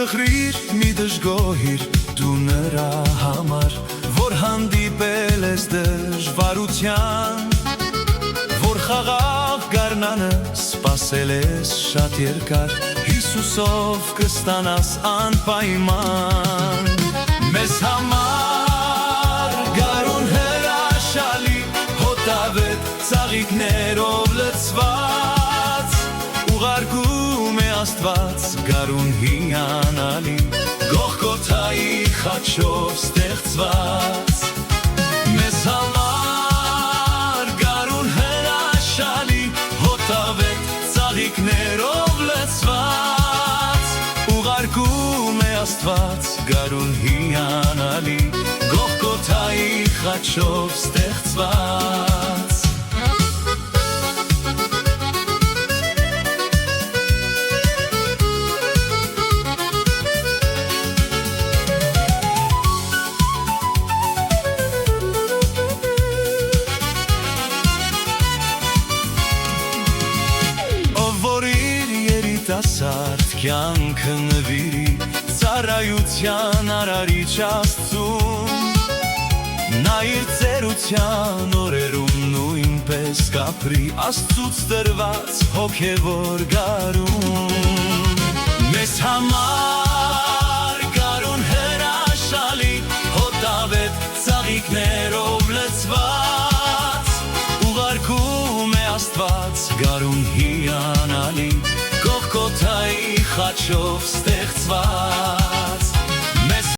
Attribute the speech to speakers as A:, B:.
A: տխրիր, մի դժգոհիր դու նրա համար, որ հանդիպել ես դժվարության, որ խաղաղ գարնանը սպասել ես շատ երկար, Հիսուսով կստանաս անպայման։ Մեզ համար գարուն հրաշալի, հոտավետ ծաղիկներով լցված, ուղարկում է Աստված գարուն հիանալի, Գողգոթայի խաչով ստեղծված։ Մեզ համար գարուն հրաշալի, հոտավետ ծաղիկներով լցված, ուղարկում է Աստված գարուն հիանալի, Գողգոթայի խաչով ստեղծված։ Երիտասարդ կյանքը նվիրի ծառայության արարիչ Աստծուն, նա իր ծերության օրերում նույնպես կապրի Աստծուց տրված հոգևոր գարուն։ Մեզ համար գարուն հրաշալի, հոտավետ ծաղիկներով լցված, ուղարկում է Աստված գարուն հիանալի, Գողգոթայի խաչով ստեղծված։